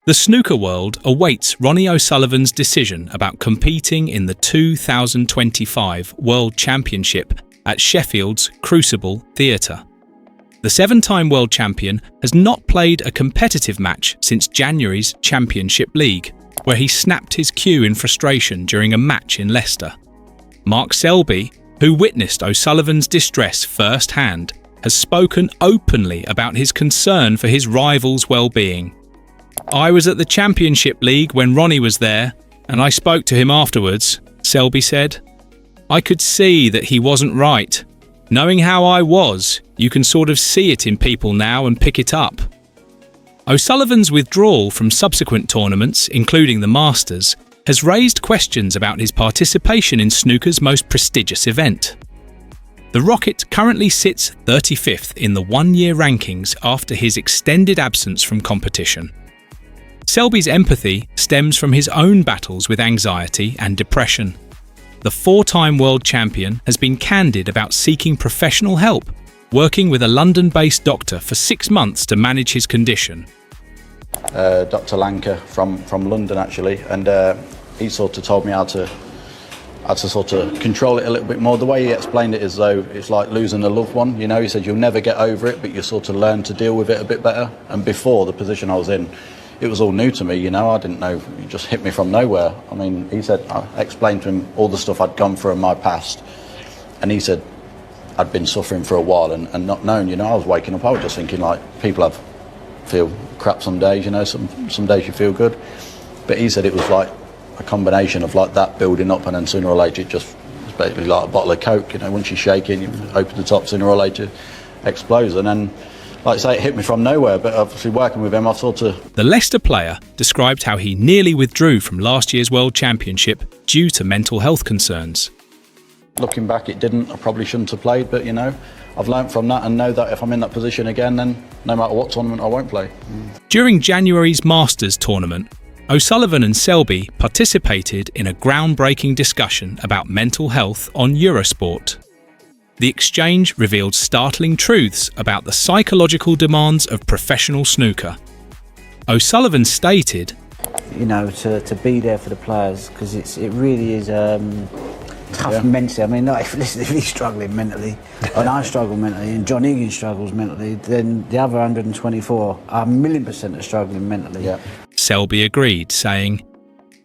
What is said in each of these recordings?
The snooker world awaits Ronnie O'Sullivan's decision about competing in the 2025 World Championship at Sheffield's Crucible Theatre. The seven-time world champion has not played a competitive match since January's Championship League, where he snapped his cue in frustration during a match in Leicester. Mark Selby, who witnessed O'Sullivan's distress firsthand, has spoken openly about his concern for his rival's well-being. "I was at the Championship League when Ronnie was there, and I spoke to him afterwards," Selby said. "I could see that he wasn't right. Knowing how I was, you can sort of see it in people now and pick it up." O'Sullivan's withdrawal from subsequent tournaments, including the Masters, has raised questions about his participation in snooker's most prestigious event. The Rocket currently sits 35th in the one-year rankings after his extended absence from competition. Selby's empathy stems from his own battles with anxiety and depression. The four-time world champion has been candid about seeking professional help, working with a London-based doctor for 6 months to manage his condition. Dr. Lanka from London actually, and he sort of told me how to sort of control it a little bit more. The way he explained it is though it's like losing a loved one, you know. He said you'll never get over it, but you sort of learn to deal with it a bit better. And before, the position I was in, it was all new to me, you know. I didn't know, it just hit me from nowhere. I mean, he said, I explained to him all the stuff I'd gone through in my past, and he said I'd been suffering for a while and not known, you know. I was waking up, I was just thinking like, people feel crap some days, you know, some days you feel good. But he said it was like a combination of like that building up, and then sooner or later it's basically like a bottle of Coke, you know. Once you're shaking, you open the top, sooner or later it explodes. And then, like I say, it hit me from nowhere, but obviously working with him, I sort of... The Leicester player described how he nearly withdrew from last year's World Championship due to mental health concerns. Looking back, it didn't. I probably shouldn't have played, but, you know, I've learnt from that and know that if I'm in that position again, then no matter what tournament, I won't play. During January's Masters tournament, O'Sullivan and Selby participated in a groundbreaking discussion about mental health on Eurosport. The exchange revealed startling truths about the psychological demands of professional snooker. O'Sullivan stated, "You know, to be there for the players, because it really is tough mentally. I mean, if he's struggling mentally, and I struggle mentally, and John Higgins struggles mentally, then the other 124 are 1,000,000% are struggling mentally." Yeah. Selby agreed, saying,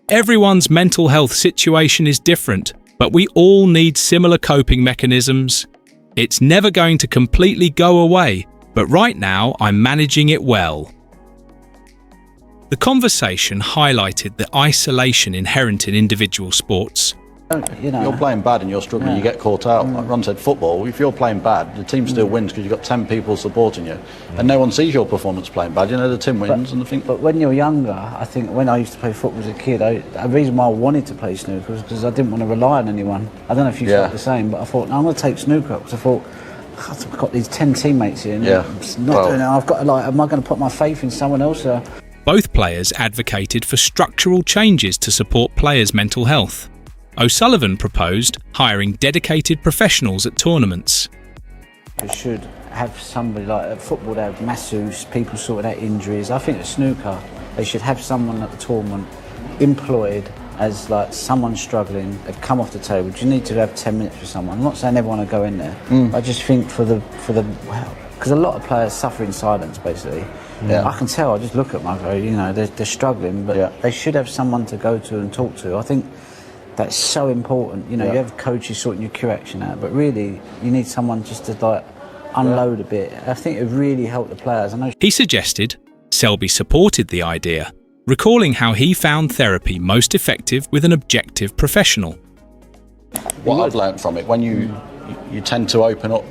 "Everyone's mental health situation is different, but we all need similar coping mechanisms. It's never going to completely go away, but right now I'm managing it well." The conversation highlighted the isolation inherent in individual sports. You know, You're playing bad and you're struggling, you get caught out. Like Ron said, football, if you're playing bad, the team still wins because you've got 10 people supporting you. And no one sees your performance playing bad, you know, the team wins and they think... But when you're younger, I think when I used to play football as a kid, the reason why I wanted to play snooker was because I didn't want to rely on anyone. I don't know if you felt the same, but I thought, no, I'm going to take snooker up, because I thought, I've got these 10 teammates here, and I'm not doing it. I've got to, like, am I going to put my faith in someone else? Both players advocated for structural changes to support players' mental health. O'Sullivan proposed hiring dedicated professionals at tournaments. We should have somebody like at football, they have masseuse, people sorting out injuries. I think at snooker, they should have someone at the tournament employed as like someone struggling, they've come off the table. Do you need to have 10 minutes for someone? I'm not saying everyone will go in there. I just think for the because a lot of players suffer in silence, basically. I can tell, I just look at them, I go, you know, they're struggling, but they should have someone to go to and talk to. I think that's so important. You know, you have coaches sorting your cue action out, but really you need someone just to like unload a bit. I think it would really help the players. I know. He suggested. Selby supported the idea, recalling how he found therapy most effective with an objective professional. What I've learnt from it, when you tend to open up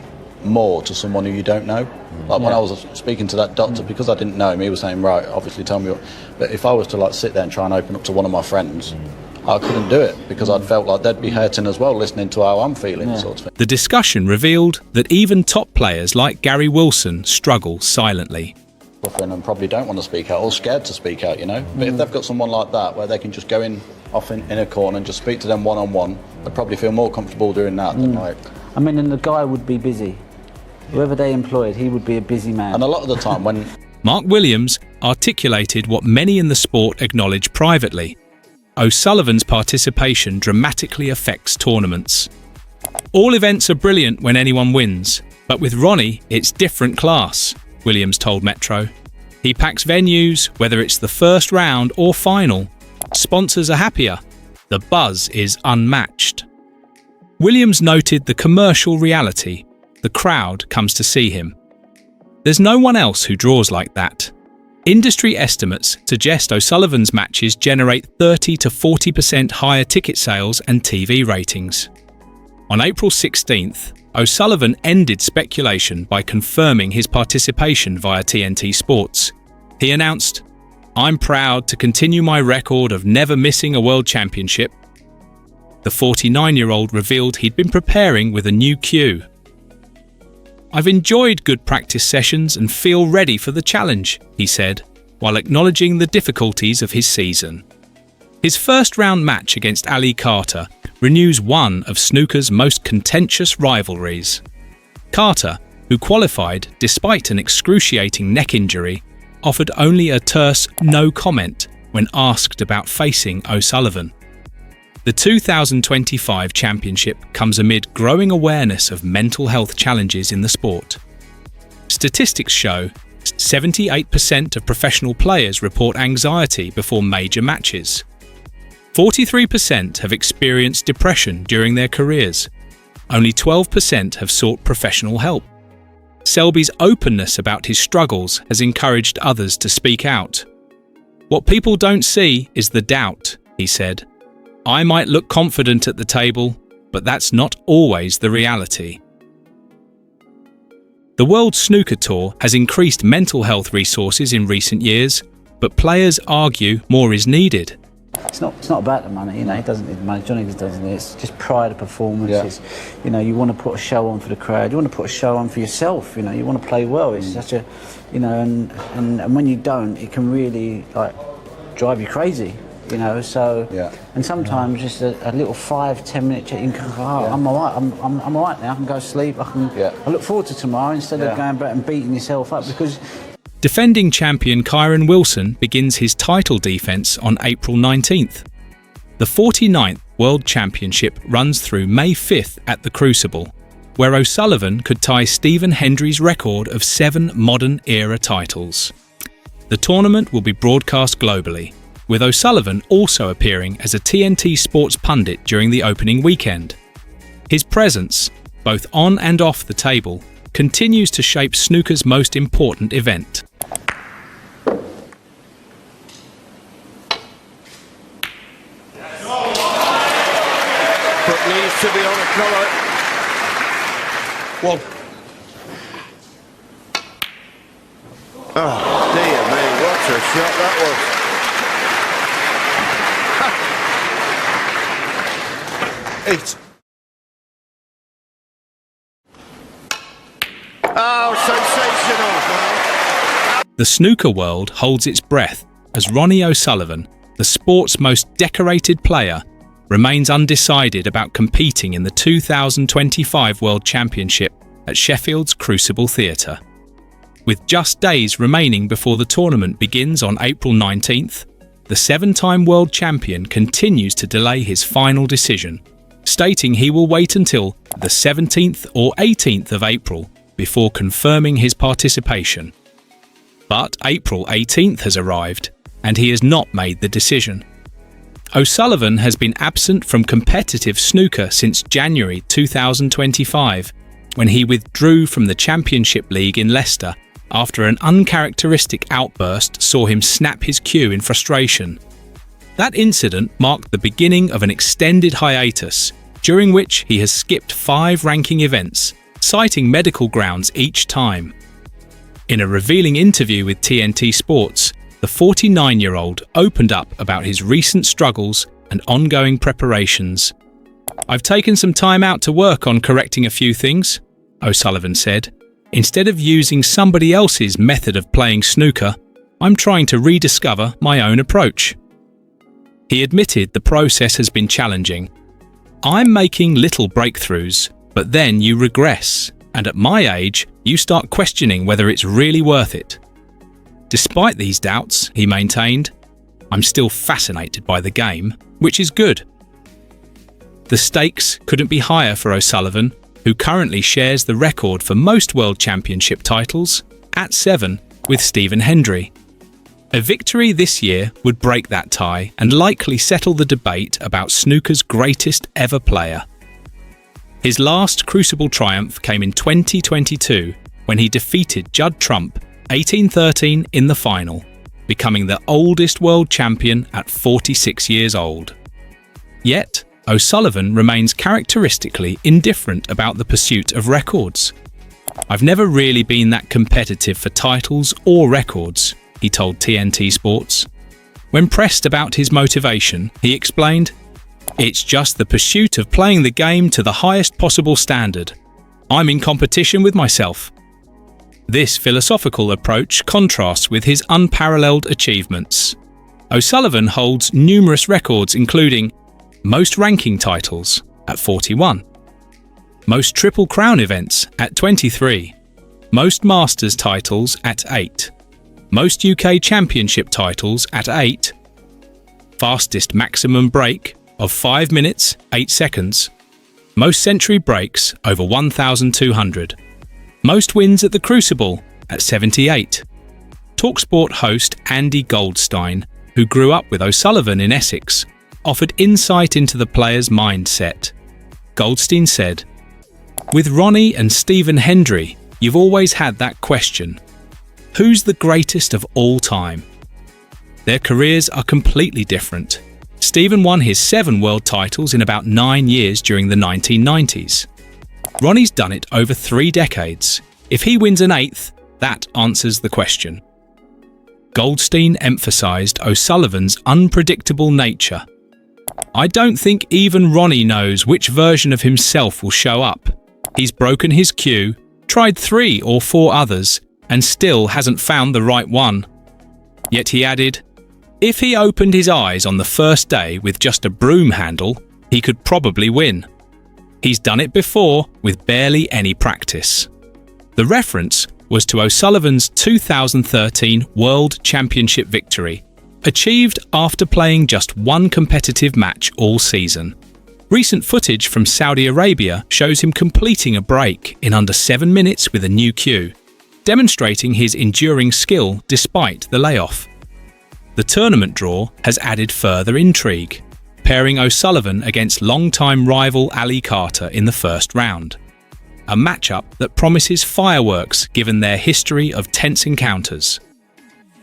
more to someone who you don't know. Like when I was speaking to that doctor, because I didn't know him, he was saying, right, obviously tell me what... But if I was to like sit there and try and open up to one of my friends, I couldn't do it because I'd felt like they'd be hurting as well, listening to how I'm feeling, sort of thing. The discussion revealed that even top players like Gary Wilson struggle silently. And probably don't want to speak out or scared to speak out, you know. But if they've got someone like that where they can just go off in a corner and just speak to them one-on-one, they'd probably feel more comfortable doing that than like... I mean, and the guy would be busy. Whoever they employed, he would be a busy man. And a lot of the time when... Mark Williams articulated what many in the sport acknowledge privately. O'Sullivan's participation dramatically affects tournaments. All events are brilliant when anyone wins, but with Ronnie, it's different class, Williams told Metro. He packs venues, whether it's the first round or final. Sponsors are happier. The buzz is unmatched. Williams noted the commercial reality. The crowd comes to see him. There's no one else who draws like that. Industry estimates suggest O'Sullivan's matches generate 30 to 40% higher ticket sales and TV ratings. On April 16th, O'Sullivan ended speculation by confirming his participation via TNT Sports. He announced, "I'm proud to continue my record of never missing a World Championship." The 49-year-old revealed he'd been preparing with a new cue. "I've enjoyed good practice sessions and feel ready for the challenge," he said, while acknowledging the difficulties of his season. His first-round match against Ali Carter renews one of snooker's most contentious rivalries. Carter, who qualified despite an excruciating neck injury, offered only a terse no comment when asked about facing O'Sullivan. The 2025 championship comes amid growing awareness of mental health challenges in the sport. Statistics show 78% of professional players report anxiety before major matches. 43% have experienced depression during their careers. Only 12% have sought professional help. Selby's openness about his struggles has encouraged others to speak out. "What people don't see is the doubt," he said. "I might look confident at the table, but that's not always the reality." The World Snooker Tour has increased mental health resources in recent years, but players argue more is needed. It's not about the money, he doesn't need money, Johnny doesn't need it. It's just pride of performance. Yeah. You want to put a show on for the crowd, you want to put a show on for yourself, you want to play well. It's such a, and when you don't, it can really drive you crazy. So, and sometimes just a little 5-10 minute check, you can go, I'm all right, I'm all right now, I can go to sleep, I look forward to tomorrow instead of going back and beating yourself up, because... Defending champion Kyron Wilson begins his title defence on April 19th. The 49th World Championship runs through May 5th at the Crucible, where O'Sullivan could tie Stephen Hendry's record of 7 modern-era titles. The tournament will be broadcast globally, with O'Sullivan also appearing as a TNT Sports pundit during the opening weekend. His presence, both on and off the table, continues to shape snooker's most important event. But needs to be on a colour. Well. Oh, dear me, what a shot that was. It's... Oh, sensational! The snooker world holds its breath as Ronnie O'Sullivan, the sport's most decorated player, remains undecided about competing in the 2025 World Championship at Sheffield's Crucible Theatre. With just days remaining before the tournament begins on April 19th, the 7-time world champion continues to delay his final decision, stating he will wait until the 17th or 18th of April before confirming his participation. But April 18th has arrived, and he has not made the decision. O'Sullivan has been absent from competitive snooker since January 2025, when he withdrew from the Championship League in Leicester after an uncharacteristic outburst saw him snap his cue in frustration. That incident marked the beginning of an extended hiatus, during which he has skipped 5 ranking events, citing medical grounds each time. In a revealing interview with TNT Sports, the 49-year-old opened up about his recent struggles and ongoing preparations. "I've taken some time out to work on correcting a few things," O'Sullivan said. "Instead of using somebody else's method of playing snooker, I'm trying to rediscover my own approach." He admitted the process has been challenging. "I'm making little breakthroughs, but then you regress, and at my age, you start questioning whether it's really worth it." Despite these doubts, he maintained, "I'm still fascinated by the game, which is good." The stakes couldn't be higher for O'Sullivan, who currently shares the record for most World Championship titles, at 7, with Stephen Hendry. A victory this year would break that tie and likely settle the debate about snooker's greatest ever player. His last Crucible triumph came in 2022 when he defeated Judd Trump 18-13 in the final, becoming the oldest world champion at 46 years old. Yet, O'Sullivan remains characteristically indifferent about the pursuit of records. "I've never really been that competitive for titles or records," he told TNT Sports. When pressed about his motivation, he explained, "It's just the pursuit of playing the game to the highest possible standard. I'm in competition with myself." This philosophical approach contrasts with his unparalleled achievements. O'Sullivan holds numerous records including most ranking titles at 41, most Triple Crown events at 23, most Masters titles at 8, most UK Championship titles at 8, fastest maximum break of 5 minutes 8 seconds, most century breaks over 1,200, most wins at the Crucible at 78. TalkSport host Andy Goldstein, who grew up with O'Sullivan in Essex, offered insight into the player's mindset. Goldstein said, "With Ronnie and Stephen Hendry, you've always had that question. Who's the greatest of all time? Their careers are completely different. Stephen won his 7 world titles in about 9 years during the 1990s. Ronnie's done it over 3 decades. If he wins an 8th, that answers the question." Goldstein emphasised O'Sullivan's unpredictable nature. "I don't think even Ronnie knows which version of himself will show up. He's broken his cue, tried 3 or 4 others, and still hasn't found the right one." Yet he added, "If he opened his eyes on the first day with just a broom handle, he could probably win. He's done it before with barely any practice." The reference was to O'Sullivan's 2013 World Championship victory, achieved after playing just 1 competitive match all season. Recent footage from Saudi Arabia shows him completing a break in under 7 minutes with a new cue, demonstrating his enduring skill despite the layoff. The tournament draw has added further intrigue, pairing O'Sullivan against longtime rival Ali Carter in the first round. A matchup that promises fireworks given their history of tense encounters.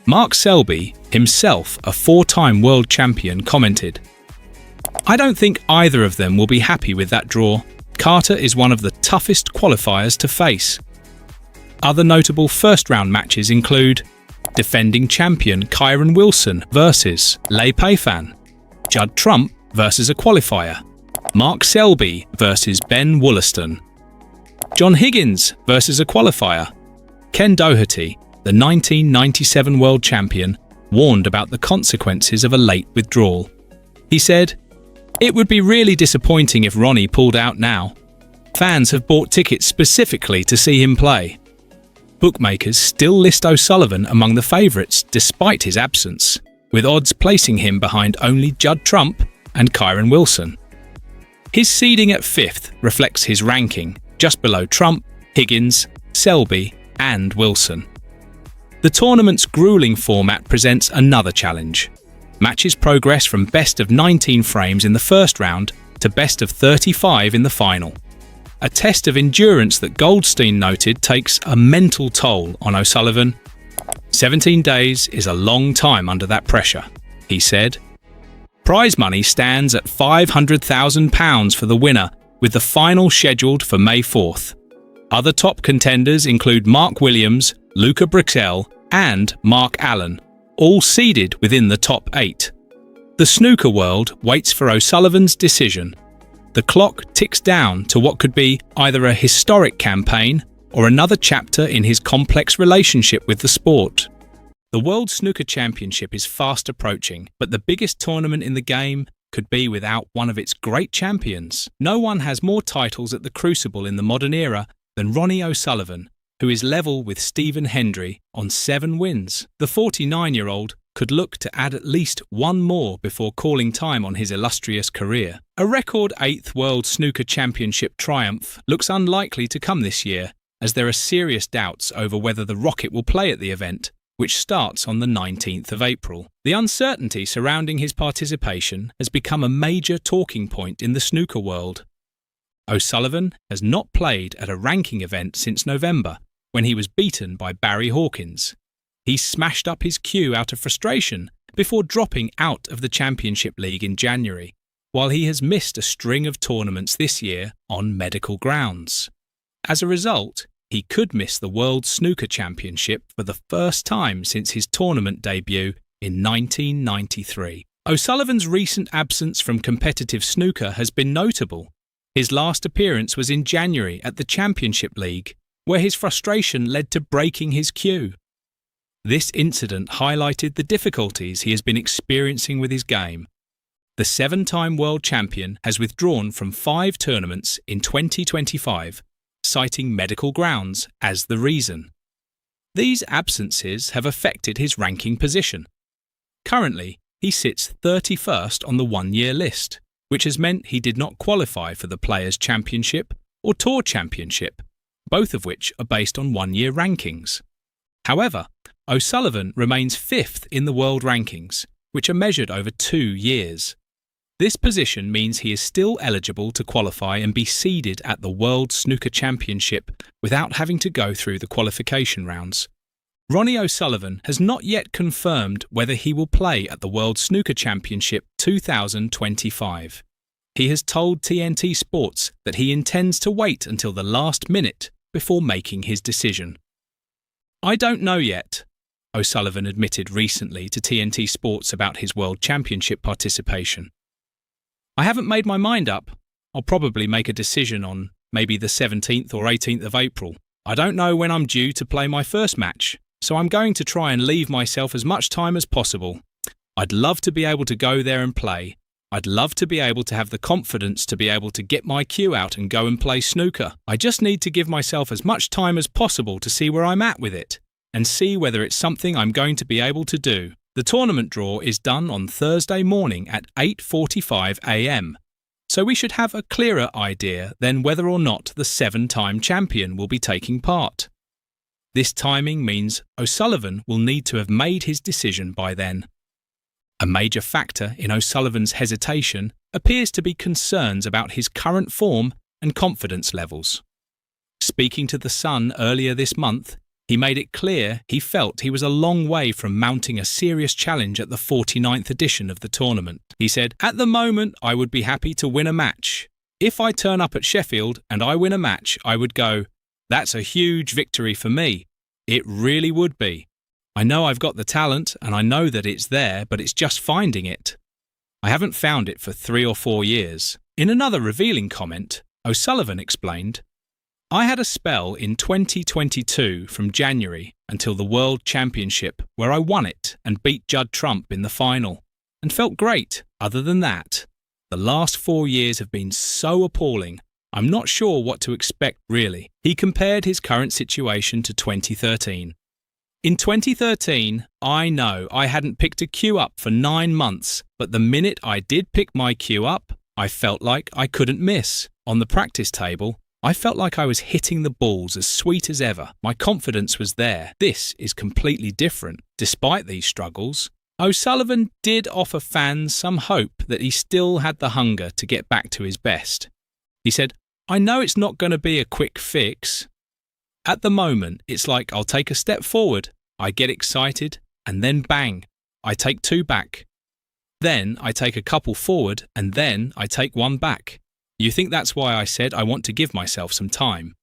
Mark Selby, himself a 4-time world champion, commented, "I don't think either of them will be happy with that draw. Carter is one of the toughest qualifiers to face." Other notable first-round matches include defending champion Kyron Wilson versus Lei Peifan, Judd Trump versus a qualifier, Mark Selby versus Ben Wollaston, John Higgins versus a qualifier. Ken Doherty, the 1997 world champion, warned about the consequences of a late withdrawal. He said, "It would be really disappointing if Ronnie pulled out now. Fans have bought tickets specifically to see him play." Bookmakers still list O'Sullivan among the favourites despite his absence, with odds placing him behind only Judd Trump and Kyron Wilson. His seeding at 5th reflects his ranking, just below Trump, Higgins, Selby and Wilson. The tournament's grueling format presents another challenge. Matches progress from best of 19 frames in the first round to best of 35 in the final. A test of endurance that Goldstein noted takes a mental toll on O'Sullivan. 17 days is a long time under that pressure, he said. Prize money stands at £500,000 for the winner, with the final scheduled for May 4th. Other top contenders include Mark Williams, Luca Brixell and Mark Allen, all seeded within the top 8. The snooker world waits for O'Sullivan's decision. The clock ticks down to what could be either a historic campaign or another chapter in his complex relationship with the sport. The World Snooker Championship is fast approaching, but the biggest tournament in the game could be without one of its great champions. No one has more titles at the Crucible in the modern era than Ronnie O'Sullivan, who is level with Stephen Hendry on 7 wins. The 49-year-old could look to add at least one more before calling time on his illustrious career. A record 8th World Snooker Championship triumph looks unlikely to come this year, as there are serious doubts over whether the Rocket will play at the event, which starts on the 19th of April. The uncertainty surrounding his participation has become a major talking point in the snooker world. O'Sullivan has not played at a ranking event since November, when he was beaten by Barry Hawkins. He smashed up his cue out of frustration before dropping out of the Championship League in January, while he has missed a string of tournaments this year on medical grounds. As a result, he could miss the World Snooker Championship for the first time since his tournament debut in 1993. O'Sullivan's recent absence from competitive snooker has been notable. His last appearance was in January at the Championship League, where his frustration led to breaking his cue. This incident highlighted the difficulties he has been experiencing with his game. The 7-time world champion has withdrawn from 5 tournaments in 2025, citing medical grounds as the reason. These absences have affected his ranking position. Currently, he sits 31st on the 1-year list, which has meant he did not qualify for the Players' Championship or Tour Championship, both of which are based on 1-year rankings. However, O'Sullivan remains 5th in the world rankings, which are measured over 2 years. This position means he is still eligible to qualify and be seeded at the World Snooker Championship without having to go through the qualification rounds. Ronnie O'Sullivan has not yet confirmed whether he will play at the World Snooker Championship 2025. He has told TNT Sports that he intends to wait until the last minute before making his decision. "I don't know yet," O'Sullivan admitted recently to TNT Sports about his World Championship participation. "I haven't made my mind up. I'll probably make a decision on maybe the 17th or 18th of April. I don't know when I'm due to play my first match, so I'm going to try and leave myself as much time as possible. I'd love to be able to go there and play. I'd love to be able to have the confidence to be able to get my cue out and go and play snooker. I just need to give myself as much time as possible to see where I'm at with it and see whether it's something I'm going to be able to do." The tournament draw is done on Thursday morning at 8:45 a.m, so we should have a clearer idea then whether or not the 7-time champion will be taking part. This timing means O'Sullivan will need to have made his decision by then. A major factor in O'Sullivan's hesitation appears to be concerns about his current form and confidence levels. Speaking to The Sun earlier this month, he made it clear he felt he was a long way from mounting a serious challenge at the 49th edition of the tournament. He said, "At the moment, I would be happy to win a match. If I turn up at Sheffield and I win a match, I would go, that's a huge victory for me. It really would be. I know I've got the talent and I know that it's there, but it's just finding it. I haven't found it for 3 or 4 years." In another revealing comment, O'Sullivan explained, "I had a spell in 2022 from January until the World Championship where I won it and beat Judd Trump in the final, and felt great. Other than that, the last 4 years have been so appalling, I'm not sure what to expect really." He compared his current situation to 2013. "In 2013, I know I hadn't picked a cue up for 9 months, but the minute I did pick my cue up, I felt like I couldn't miss. On the practice table, I felt like I was hitting the balls as sweet as ever. My confidence was there. This is completely different. Despite these struggles, O'Sullivan did offer fans some hope that he still had the hunger to get back to his best. He said, "I know it's not going to be a quick fix. At the moment, it's like I'll take a step forward, I get excited, and then bang, I take 2 back. Then I take a couple forward, and then I take 1 back. You think that's why I said I want to give myself some time."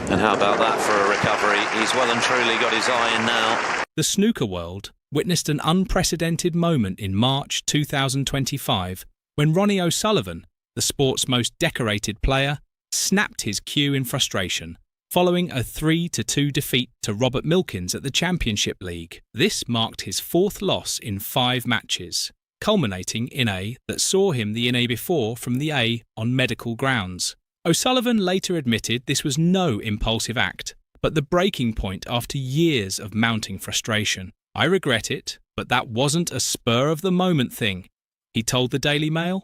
And how about that for a recovery? He's well and truly got his eye in now. The snooker world witnessed an unprecedented moment in March 2025 when Ronnie O'Sullivan, the sport's most decorated player, snapped his cue in frustration, following a 3-2 defeat to Robert Milkins at the Championship League. This marked his 4th loss in 5 matches, culminating in a that saw him the inning before from the A on medical grounds. O'Sullivan later admitted this was no impulsive act, but the breaking point after years of mounting frustration. "I regret it, but that wasn't a spur-of-the-moment thing," he told the Daily Mail.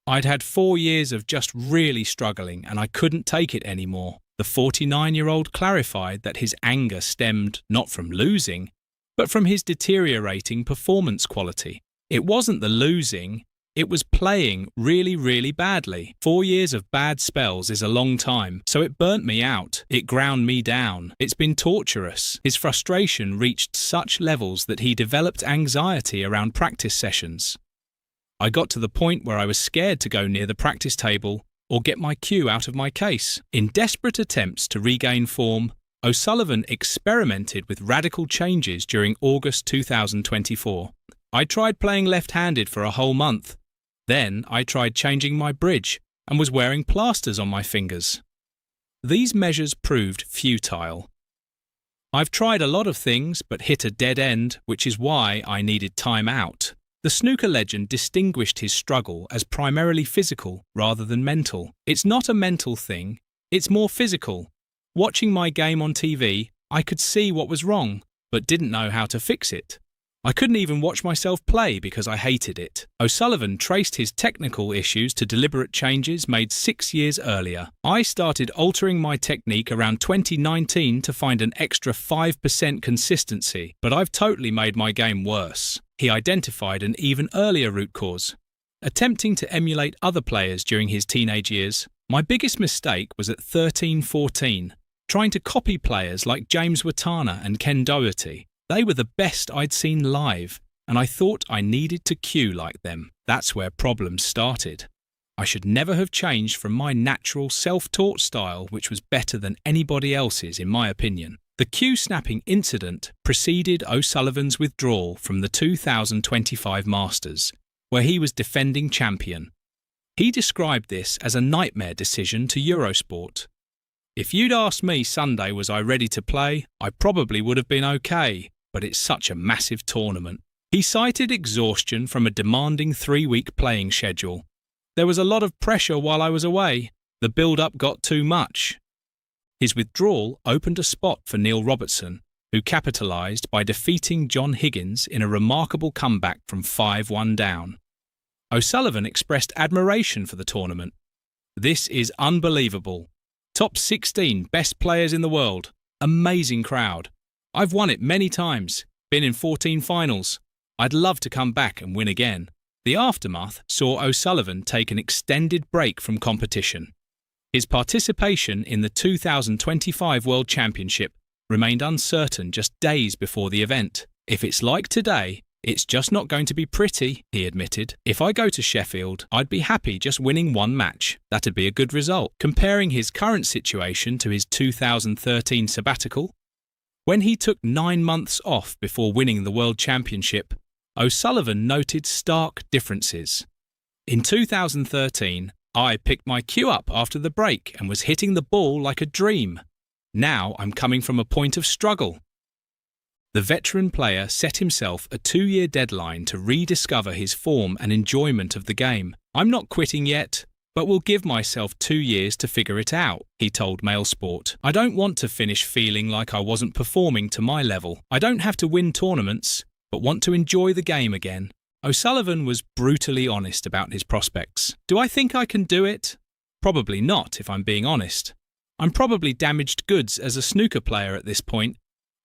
"I'd had 4 years of just really struggling and I couldn't take it anymore." The 49-year-old clarified that his anger stemmed not from losing, but from his deteriorating performance quality. It wasn't the losing, it was playing really, really badly. 4 years of bad spells is a long time, so it burnt me out. It ground me down. It's been torturous. His frustration reached such levels that he developed anxiety around practice sessions. "I got to the point where I was scared to go near the practice table or get my cue out of my case." In desperate attempts to regain form, O'Sullivan experimented with radical changes during August 2024. "I tried playing left-handed for a whole month. Then I tried changing my bridge and was wearing plasters on my fingers. These measures proved futile. I've tried a lot of things but hit a dead end, which is why I needed time out." The snooker legend distinguished his struggle as primarily physical rather than mental. "It's not a mental thing, it's more physical. Watching my game on TV, I could see what was wrong, but didn't know how to fix it. I couldn't even watch myself play because I hated it." O'Sullivan traced his technical issues to deliberate changes made 6 years earlier. "I started altering my technique around 2019 to find an extra 5% consistency, but I've totally made my game worse." He identified an even earlier root cause. Attempting to emulate other players during his teenage years, "My biggest mistake was at 13-14, trying to copy players like James Watana and Ken Doherty. They were the best I'd seen live, and I thought I needed to cue like them. That's where problems started. I should never have changed from my natural self-taught style, which was better than anybody else's in my opinion." The cue snapping incident preceded O'Sullivan's withdrawal from the 2025 Masters, where he was defending champion. He described this as a nightmare decision to Eurosport. "If you'd asked me Sunday was I ready to play, I probably would have been okay, but it's such a massive tournament." He cited exhaustion from a demanding 3-week playing schedule. "There was a lot of pressure while I was away. The build-up got too much." His withdrawal opened a spot for Neil Robertson, who capitalised by defeating John Higgins in a remarkable comeback from 5-1 down. O'Sullivan expressed admiration for the tournament. "This is unbelievable. Top 16 best players in the world. Amazing crowd. I've won it many times, been in 14 finals. I'd love to come back and win again." The aftermath saw O'Sullivan take an extended break from competition. His participation in the 2025 World Championship remained uncertain just days before the event. "If it's like today, it's just not going to be pretty," he admitted. "If I go to Sheffield, I'd be happy just winning one match. That'd be a good result." Comparing his current situation to his 2013 sabbatical, when he took 9 months off before winning the World Championship, O'Sullivan noted stark differences. "In 2013, I picked my cue up after the break and was hitting the ball like a dream. Now I'm coming from a point of struggle." The veteran player set himself a 2-year deadline to rediscover his form and enjoyment of the game. "I'm not quitting yet, but will give myself 2 years to figure it out," he told Mailsport. "I don't want to finish feeling like I wasn't performing to my level. I don't have to win tournaments, but want to enjoy the game again." O'Sullivan was brutally honest about his prospects. "Do I think I can do it? Probably not, if I'm being honest. I'm probably damaged goods as a snooker player at this point.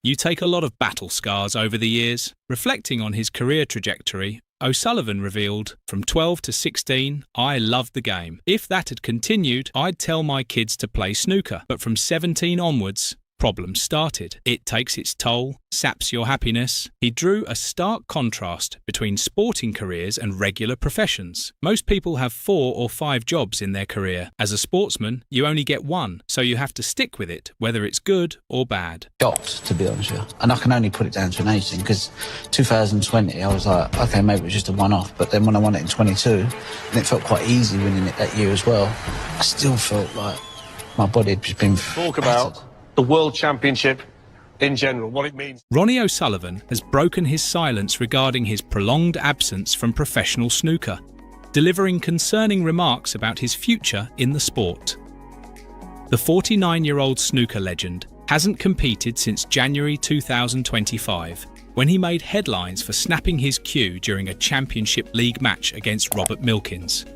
You take a lot of battle scars over the years." Reflecting on his career trajectory, O'Sullivan revealed, "From 12 to 16, I loved the game. If that had continued, I'd tell my kids to play snooker. But from 17 onwards, problems started. It takes its toll, saps your happiness." He drew a stark contrast between sporting careers and regular professions. "Most people have 4 or 5 jobs in their career. As a sportsman, you only get one, so you have to stick with it, whether it's good or bad." Shocked, to be honest with you. And I can only put it down to an age thing, because 2020, I was like, okay, maybe it was just a one-off. But then when I won it in 22, and it felt quite easy winning it that year as well, I still felt like my body had just been Talk about the World Championship in general, what it means. Ronnie O'Sullivan has broken his silence regarding his prolonged absence from professional snooker. delivering concerning remarks about his future in the sport. The 49-year-old snooker legend hasn't competed since January 2025, when he made headlines for snapping his cue during a Championship League match against Robert Milkins.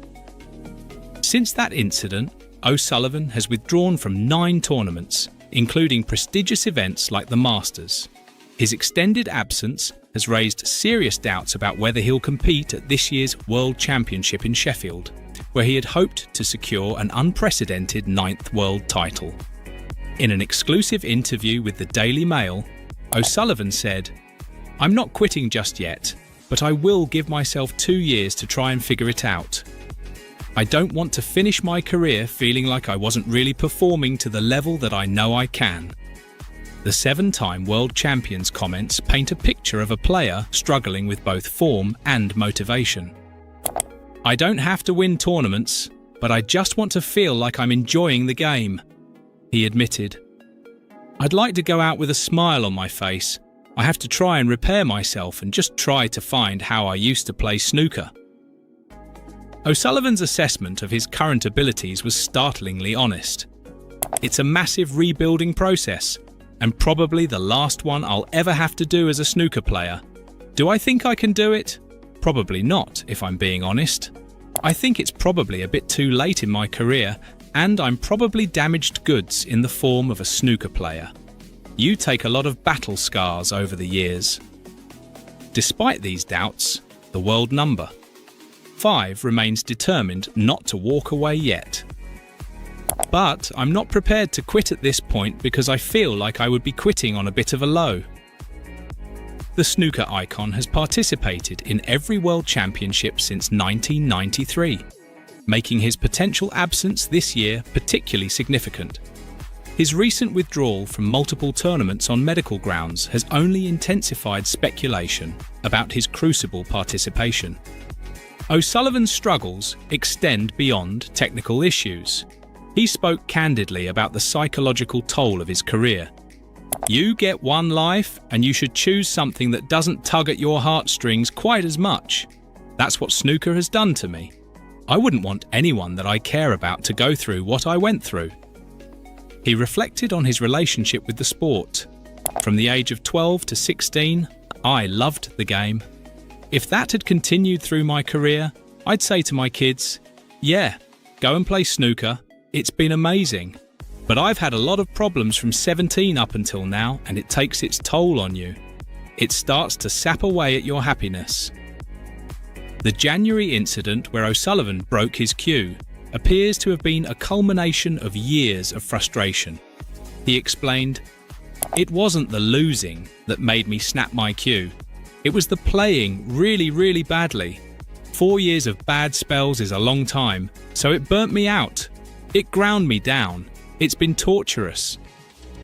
Since that incident, O'Sullivan has withdrawn from 9 tournaments, including prestigious events like the Masters. His extended absence has raised serious doubts about whether he'll compete at this year's World Championship in Sheffield, where he had hoped to secure an unprecedented 9th world title. In an exclusive interview with the Daily Mail, O'Sullivan said, "I'm not quitting just yet, but I will give myself 2 years to try and figure it out. I don't want to finish my career feeling like I wasn't really performing to the level that I know I can." The 7-time world champion's comments paint a picture of a player struggling with both form and motivation. "I don't have to win tournaments, but I just want to feel like I'm enjoying the game," he admitted. "I'd like to go out with a smile on my face. I have to try and repair myself and just try to find how I used to play snooker." O'Sullivan's assessment of his current abilities was startlingly honest. "It's a massive rebuilding process, and probably the last one I'll ever have to do as a snooker player. Do I think I can do it? Probably not, if I'm being honest. I think it's probably a bit too late in my career, and I'm probably damaged goods in the form of a snooker player. You take a lot of battle scars over the years." Despite these doubts, the world number 5 remains determined not to walk away yet. "But I'm not prepared to quit at this point because I feel like I would be quitting on a bit of a low." The snooker icon has participated in every World Championship since 1993, making his potential absence this year particularly significant. His recent withdrawal from multiple tournaments on medical grounds has only intensified speculation about his Crucible participation. O'Sullivan's struggles extend beyond technical issues. He spoke candidly about the psychological toll of his career. "You get one life, and you should choose something that doesn't tug at your heartstrings quite as much. That's what snooker has done to me. I wouldn't want anyone that I care about to go through what I went through." He reflected on his relationship with the sport. "From the age of 12 to 16, I loved the game. If that had continued through my career, I'd say to my kids, yeah, go and play snooker. It's been amazing. But I've had a lot of problems from 17 up until now, and it takes its toll on you. It starts to sap away at your happiness." The January incident where O'Sullivan broke his cue appears to have been a culmination of years of frustration. He explained, "It wasn't the losing that made me snap my cue. It was the playing really badly. 4 years of bad spells is a long time, so it burnt me out. It ground me down. It's been torturous.